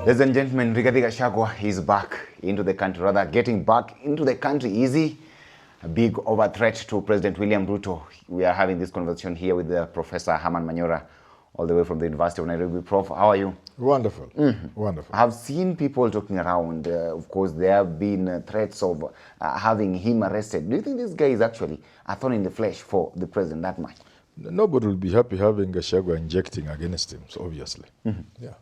Ladies and gentlemen, Rigathi Gachagua is back into the country, rather getting back into the country easy. A big over threat to President William Ruto. We are having this conversation here with Professor Herman Manyora, all the way from the University of Nairobi. Prof, how are you? Wonderful, wonderful. I've seen people talking around. Of course, there have been threats of having him arrested. Do you think this guy is actually a thorn in the flesh for the president that much? Nobody will be happy having Gashaga injecting against him, so obviously. Yeah.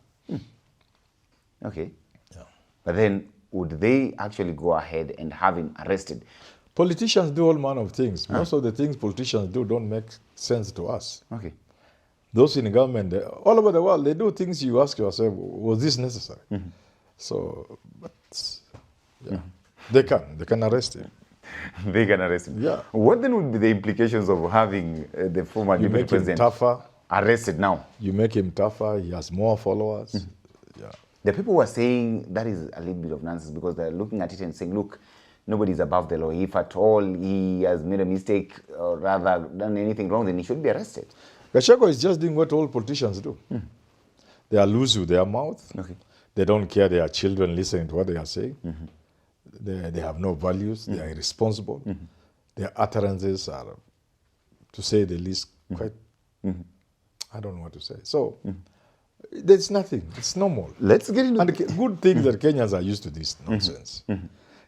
Okay. Yeah. But then, would they actually go ahead and have him arrested? Politicians do all manner of things. Most of the things politicians do don't make sense to us. Okay. Those in government, all over the world, they do things you ask yourself, was this necessary? So, but, yeah. They can arrest him. They can arrest him. Yeah. What then would be the implications of having the former You deputy make him president tougher. arrested now? You make him tougher. He has more followers. Yeah. The people were saying that is a little bit of nonsense because they're looking at it and saying, look, nobody's above the law. If at all he has made a mistake or rather done anything wrong, then he should be arrested. Gashaga is just doing what all politicians do. They are loose with their mouth. Okay. They don't care their children listening to what they are saying. They have no values. They are irresponsible. Their utterances are, to say the least, quite, I don't know what to say. So, there's nothing. It's normal. Let's get into And the good thing that Kenyans are used to this nonsense.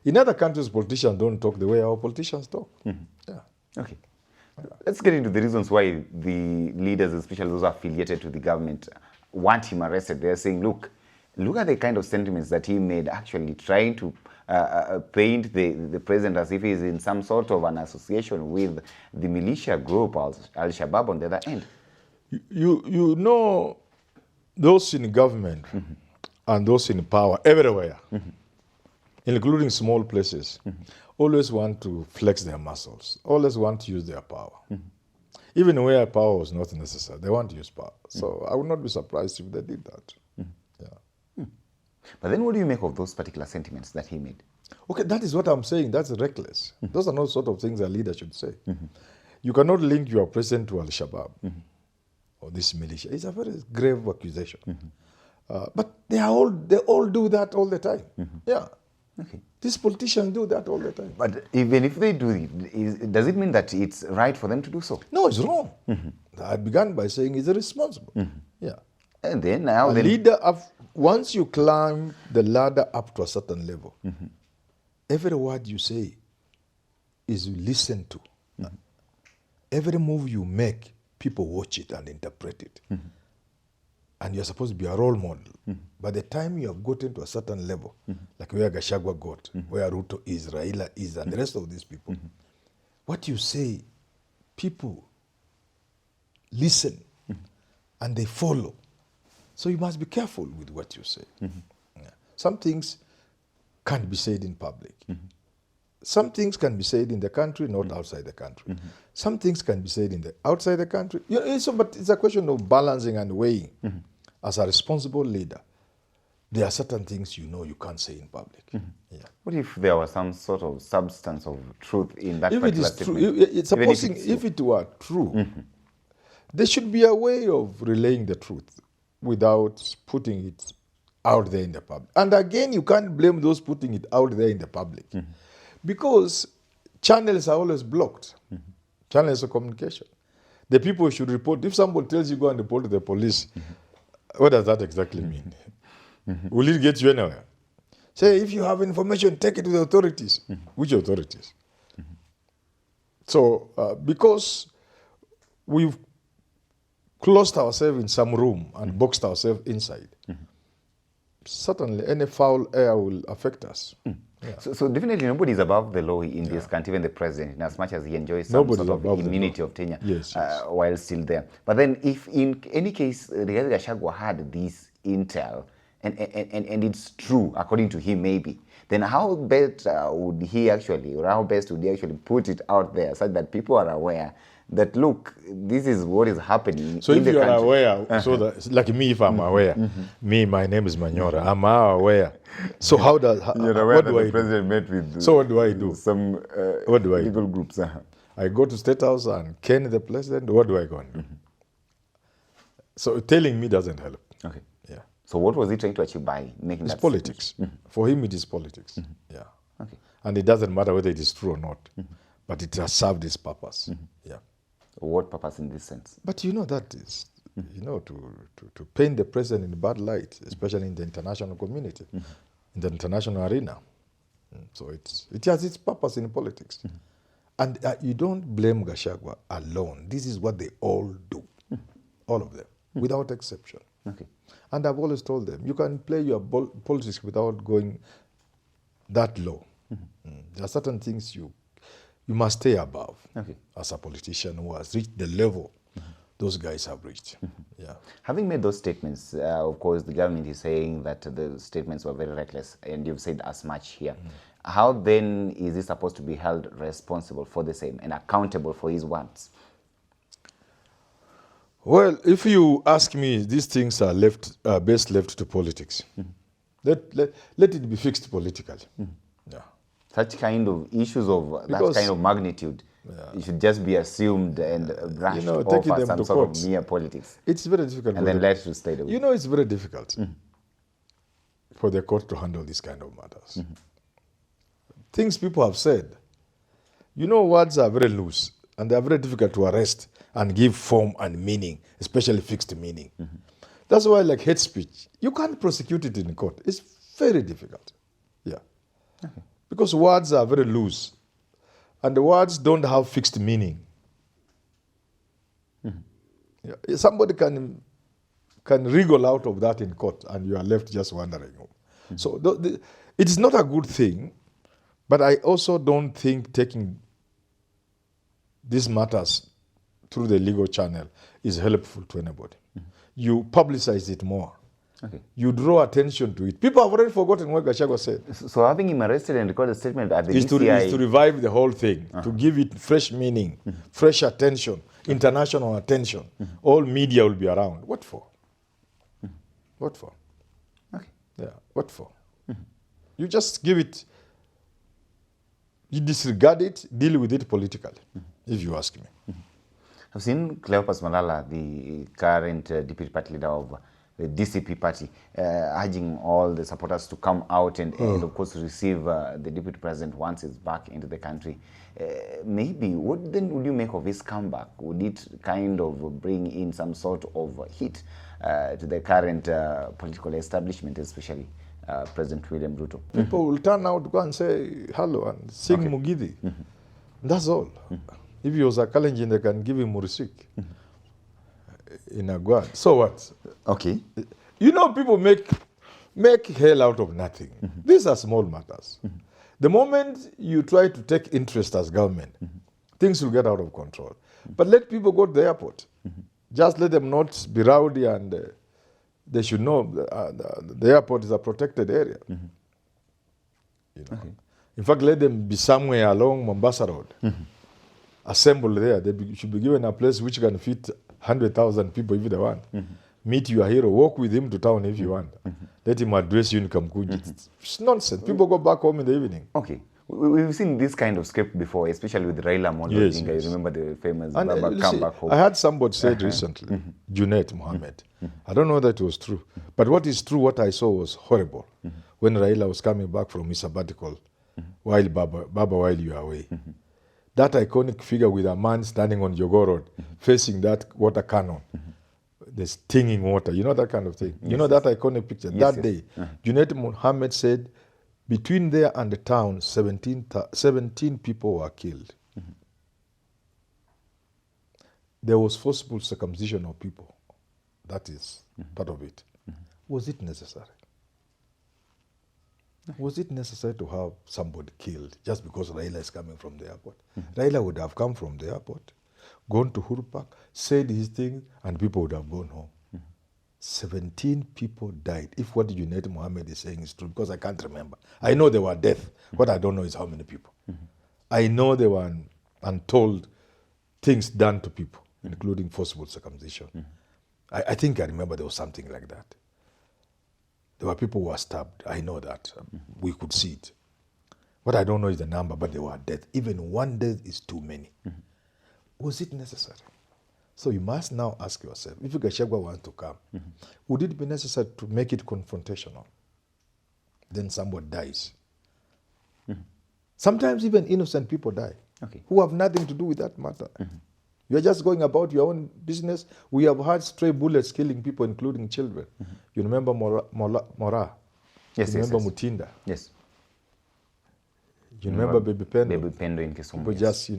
In other countries, politicians don't talk the way our politicians talk. Yeah. Okay. Let's get into the reasons why the leaders, especially those affiliated to the government, want him arrested. They're saying, look at the kind of sentiments that he made, actually trying to paint the president as if he's in some sort of an association with the militia group, Al-Shabaab, on the other end. You know, those in government and those in power everywhere, including small places, always want to flex their muscles, always want to use their power. Even where power was not necessary, they want to use power. So I would not be surprised if they did that. Yeah. But then what do you make of those particular sentiments that he made? Okay, that is what I'm saying. That's reckless. Those are not sort of things a leader should say. You cannot link your president to Al-Shabaab or this militia. It's a very grave accusation. But they all do that all the time. Yeah. Okay. These politicians do that all the time. But even if they do it, does it mean that it's right for them to do so? No, it's wrong. I began by saying he's irresponsible. Yeah. And then now... A leader, once you climb the ladder up to a certain level, every word you say is listened to. Every move you make, people watch it and interpret it. And you're supposed to be a role model. By the time you have gotten to a certain level, like where Gashaga got, where Ruto is, Raila is, and the rest of these people, what you say, people listen and they follow. So you must be careful with what you say. Yeah. Some things can't be said in public. Some things can be said in the country, not outside the country. Some things can be said outside the country. You know, but it's a question of balancing and weighing. As a responsible leader, there are certain things you know you can't say in public. Yeah. What if there was some sort of substance of truth in that if particular it is true, statement? supposing if it were true, there should be a way of relaying the truth without putting it out there in the public. And again, you can't blame those putting it out there in the public because channels are always blocked. Channels of communication. The people should report. If somebody tells you go and report to the police, what does that exactly mean? Will it get you anywhere? Say, if you have information, take it to the authorities. Which authorities? So, because we've closed ourselves in some room and boxed ourselves inside, certainly any foul air will affect us. Yeah. So definitely nobody is above the law in this country, even the president, in as much as he enjoys some sort of immunity of tenure while still there. But then if in any case Rigathi Gachagua had this intel and it's true, according to him maybe, then how best would he actually, or how best would he actually put it out there such that people are aware that, look, this is what is happening so in the country. So if you are aware, so that, like me, if I'm aware, my name is Manyora, I'm aware. So how does, you're aware what that do I the president met with so what do I do? Some what do I legal do? groups. I go to State House and cane the president, what do I go and do? So telling me doesn't help. Okay. Yeah. So what was he trying to achieve by making It's that politics. For him, it is politics. Yeah. Okay. And it doesn't matter whether it is true or not, but it has served its purpose. Yeah. What purpose in this sense? But you know that is, you know, to paint the president in a bad light, especially in the international community, in the international arena. So it has its purpose in politics. And you don't blame Gachagua alone. This is what they all do, all of them, without exception. Okay. And I've always told them, you can play your politics without going that low. There are certain things you must stay above as a politician who has reached the level those guys have reached. Yeah. Having made those statements, of course, the government is saying that the statements were very reckless, and you've said as much here. How then is he supposed to be held responsible for the same and accountable for his words? Well, if you ask me, these things are best left to politics. Let it be fixed politically. Yeah. Such kind of issues of that kind of magnitude, it should just be assumed and brushed off as some sort of mere politics. It's very difficult. And then let to stay away. You know, it's very difficult for the court to handle these kind of matters. Things people have said, you know, words are very loose and they are very difficult to arrest and give form and meaning, especially fixed meaning. That's why, like hate speech, you can't prosecute it in court. It's very difficult. Yeah. Because words are very loose and the words don't have fixed meaning. Yeah. Somebody can wriggle out of that in court and you are left just wondering. So it is not a good thing, but I also don't think taking these matters through the legal channel is helpful to anybody. You publicize it more. You draw attention to it. People have already forgotten what Gashaga said. So having him arrested and recorded a statement at the DCI... is to revive the whole thing, to give it fresh meaning, fresh attention, international attention. All media will be around. What for? What for? Yeah, what for? You just give it, you disregard it, deal with it politically, if you ask me. I've seen Cleopas Malala, the current deputy party leader of the DCP party, urging all the supporters to come out and of course, receive the deputy president once he's back into the country. Maybe, what then would you make of his comeback? Would it kind of bring in some sort of hit to the current political establishment, especially President William Ruto? People will turn out to go and say hello and sing Mugithi. That's all. If he was a Kalenjin, they can give him Murisik in a guard. So what? Okay. You know, people make hell out of nothing. These are small matters. The moment you try to take interest as government, things will get out of control. But let people go to the airport. Just let them not be rowdy, and they should know the airport is a protected area. You know? In fact, let them be somewhere along Mombasa Road. Assemble there. They should be given a place which can fit 100,000 people if they want. Meet your hero. Walk with him to town if you want. Let him address you in Kamkuji. It's nonsense. People go back home in the evening. Okay. We've seen this kind of script before, especially with Raila monologuing. Yes. I remember the famous Baba come back home. I had somebody said recently, Junet Mohammed. I don't know that it was true. But what is true, what I saw was horrible. When Raila was coming back from his sabbatical, while while you are away. That iconic figure with a man standing on Jogo Road, facing that water cannon, the stinging water, you know, that kind of thing. You know that iconic picture? That day, Junet Mohammed said, between there and the town, 17 people were killed. There was forcible circumcision of people. That is part of it. Was it necessary? Was it necessary to have somebody killed just because Raila is coming from the airport? Raila would have come from the airport, gone to Huru Park, said his thing, and people would have gone home. 17 people died, if what Junet Mohammed is saying is true, because I can't remember. I know there were deaths. What I don't know is how many people. I know there were untold things done to people, including forcible circumcision. I think I remember there was something like that. There were people who were stabbed. I know that. We could see it. What I don't know is the number, but there were deaths. Even one death is too many. Was it necessary? So you must now ask yourself, if Gachagua wants to come, would it be necessary to make it confrontational? Then somebody dies. Sometimes even innocent people die who have nothing to do with that matter. You're just going about your own business. We have had stray bullets killing people, including children. You remember Mora? Yes, you remember yes. Mutinda? Yes. You remember Baby Pendo? Baby Pendo in Kisumu. But just,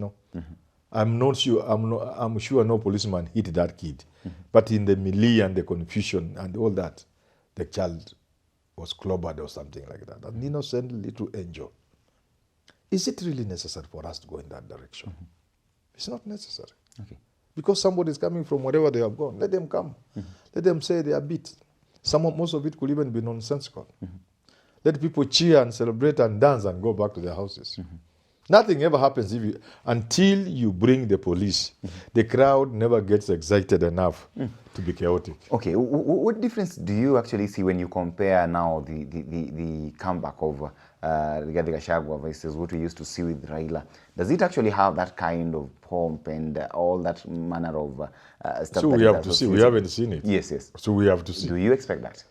I'm sure no policeman hit that kid. But in the melee and the confusion and all that, the child was clobbered or something like that. An innocent little angel. Is it really necessary for us to go in that direction? It's not necessary. Because somebody is coming from wherever they have gone. Let them come. Let them say they are beat. Most of it could even be nonsensical. Let people cheer and celebrate and dance and go back to their houses. Nothing ever happens until you bring the police. The crowd never gets excited enough to be chaotic. Okay, what difference do you actually see when you compare now the comeback of Rigathi Gachagua versus what we used to see with Raila? Does it actually have that kind of pomp and all that manner of stuff? So we have to see. We haven't seen it. Yes, yes. So we have to see. Do you expect that?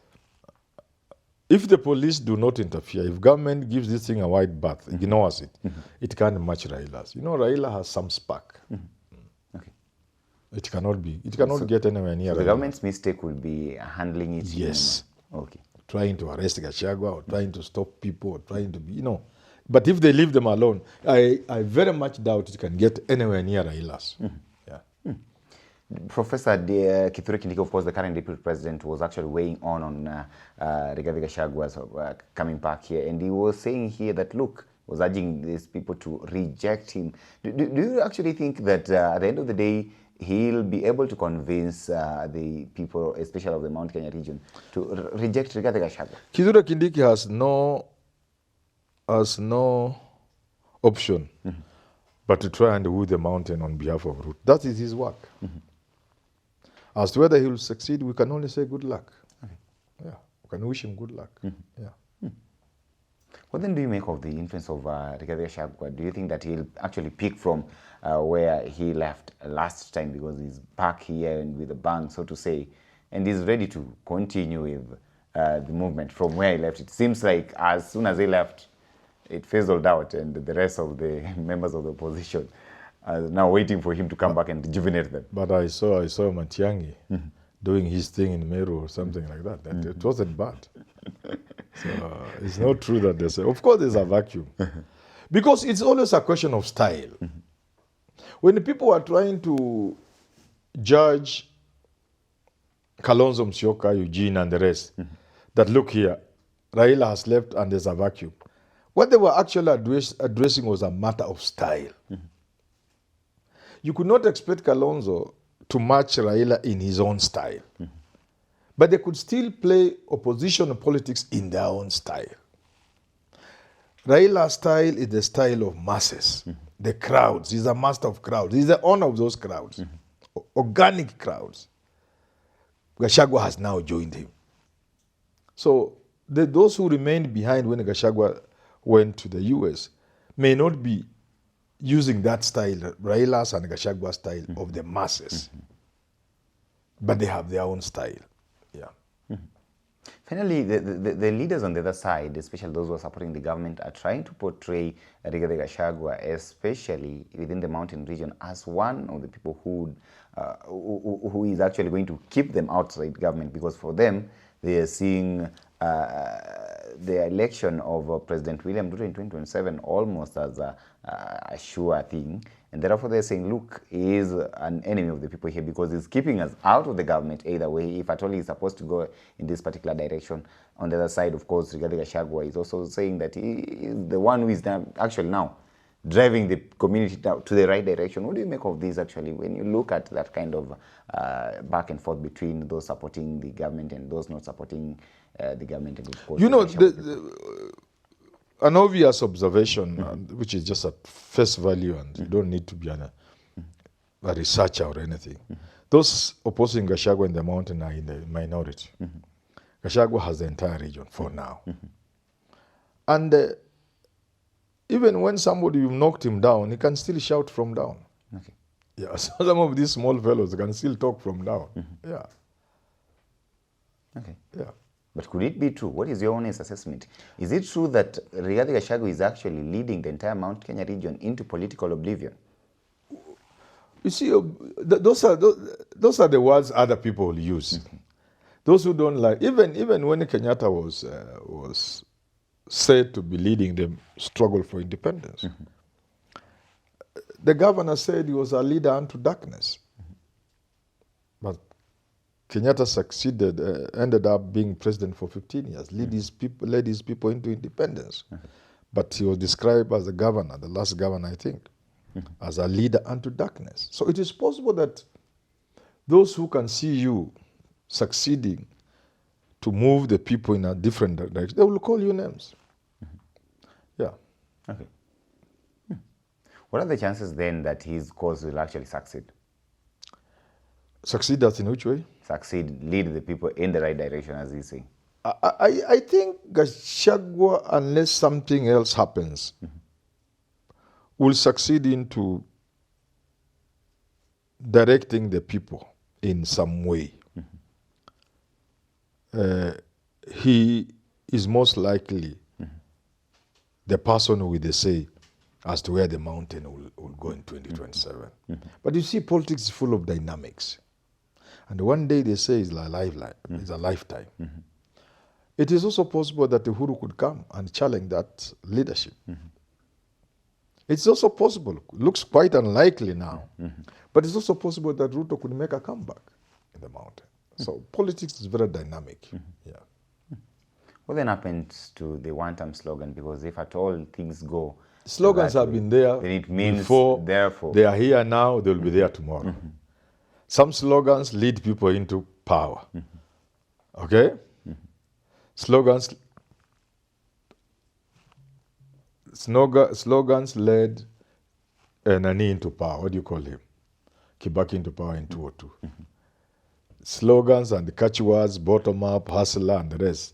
If the police do not interfere, if government gives this thing a wide berth, ignores it, it can't match Raila's. Raila has some spark. Okay. It cannot get anywhere near so the government's mistake will be handling it. Yes. Okay. Trying to arrest Gachagua or trying to stop people or trying to be, But if they leave them alone, I very much doubt it can get anywhere near Raila's. Professor Kithure Kindiki, of course, the current deputy president, was actually weighing on Rigathi Gachagua's coming back here, and he was saying here that, look, was urging these people to reject him. Do you actually think that at the end of the day, he'll be able to convince the people, especially of the Mount Kenya region, to reject Rigathi Gachagua? Kithure Kindiki has no option but to try and woo the mountain on behalf of Ruto. That is his work. As to whether he will succeed, we can only say good luck. Yeah, we can wish him good luck. Yeah. What then do you make of the influence of Rigathi Gachagua? Do you think that he'll actually pick from where he left last time, because he's back here and with a bang, so to say, and he's ready to continue with the movement from where he left? It seems like as soon as he left, it fizzled out, and the rest of the members of the opposition are now waiting for him to come back and rejuvenate them. But I saw Matiang'i doing his thing in Meru or something like that. It wasn't bad. So it's not true that they say, of course there's a vacuum. Because it's always a question of style. When the people are trying to judge Kalonzo, Musyoka, Eugene and the rest, that look here, Raila has left and there's a vacuum. What they were actually addressing was a matter of style. You could not expect Kalonzo to match Raila in his own style. But they could still play opposition politics in their own style. Raila's style is the style of masses, the crowds. He's a master of crowds. He's the owner of those crowds, organic crowds. Gachagua has now joined him. So those who remained behind when Gachagua went to the US may not be using that style, Raila's and Gashaga style of the masses. But they have their own style. Yeah. Finally, the leaders on the other side, especially those who are supporting the government, are trying to portray Rigathi Gachagua, especially within the mountain region, as one of the people who is actually going to keep them outside government, because for them, they are seeing the election of President William Ruto in 2027 almost as a sure thing. And therefore they're saying, look, he is an enemy of the people here because he's keeping us out of the government either way, if at all he's supposed to go in this particular direction. On the other side, of course, Rigathi Gachagua is also saying that he is the one who is actually now driving the community to the right direction. What do you make of this actually when you look at that kind of back and forth between those supporting the government and those not supporting the government? And of course, you know, an obvious observation, which is just at face value, and you don't need to be a researcher or anything. Those opposing Gachagua in the mountain are in the minority. Gachagua has the entire region for now. And even when somebody, you've knocked him down, he can still shout from down. Okay. Yeah, so some of these small fellows can still talk from now. Yeah. Okay. Yeah. But could it be true? What is your honest assessment? Is it true that Rigathi Gachagua is actually leading the entire Mount Kenya region into political oblivion? You see, those are the words other people use. Those who don't like, even when Kenyatta was said to be leading the struggle for independence, the governor said he was a leader unto darkness. But Kenyatta succeeded, ended up being president for 15 years, led his people into independence. But he was described as the governor, the last governor, I think, as a leader unto darkness. So it is possible that those who can see you succeeding to move the people in a different direction, they will call you names. Yeah. Okay. What are the chances then that his cause will actually succeed? Succeed as in which way? Succeed, lead the people in the right direction, as you say. I think Gachagua, unless something else happens, will succeed into directing the people in some way. He is most likely the person with the say as to where the mountain will go in 2027. But you see, politics is full of dynamics. And one day they say it's a lifeline, it's a lifetime. It is also possible that Uhuru could come and challenge that leadership. It's also possible, looks quite unlikely now, but it's also possible that Ruto could make a comeback in the mountain. So politics is very dynamic. Yeah. What then happens to the one-term slogan? Because if at all things go... Slogans have been there then it means before. Therefore. They are here now, they will be there tomorrow. Some slogans lead people into power. Okay? Slogans led Nani into power. What do you call him? Kibaki into power in 2002. Slogans and the catchwords, bottom up, hustler, and the rest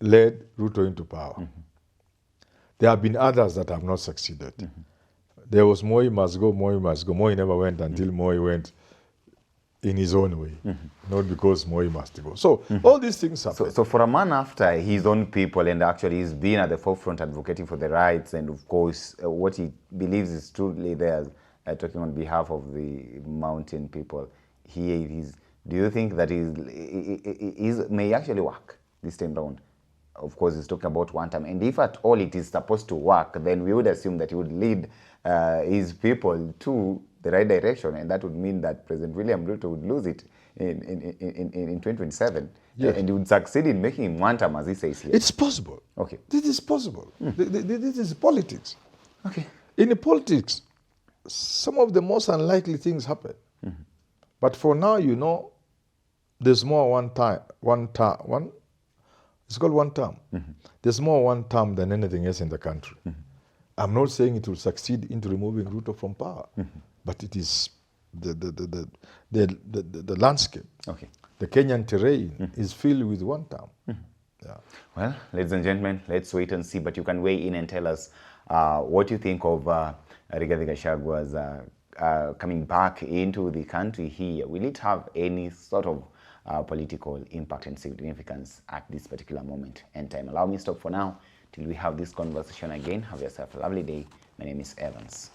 led Ruto into power. There have been others that have not succeeded. There was Moi must go, Moi must go. Moi never went until Moi went in his own way, not because Moi must go. So all these things happen. So for a man after his own people, and actually he's been at the forefront advocating for the rights, and of course what he believes is truly there, talking on behalf of the mountain people, here it is. Do you think that may actually work this time round? Of course, he's talking about one time. And if at all it is supposed to work, then we would assume that he would lead his people to the right direction. And that would mean that President William Ruto would lose it in 2027. Yes. And he would succeed in making him one term, as he says here. It's possible. Okay. This is possible. This is politics. Okay. In politics, some of the most unlikely things happen. But for now, you know, there's more it's called one term. There's more one term than anything else in the country. I'm not saying it will succeed into removing Ruto from power, but it is the landscape. Okay. The Kenyan terrain is filled with one term. Yeah. Well, ladies and gentlemen, let's wait and see. But you can weigh in and tell us what you think of Rigathi Gachagua's coming back into the country here. Will it have any sort of political impact and significance at this particular moment and time? Allow me to stop for now till we have this conversation again. Have yourself a lovely day. My name is Evans.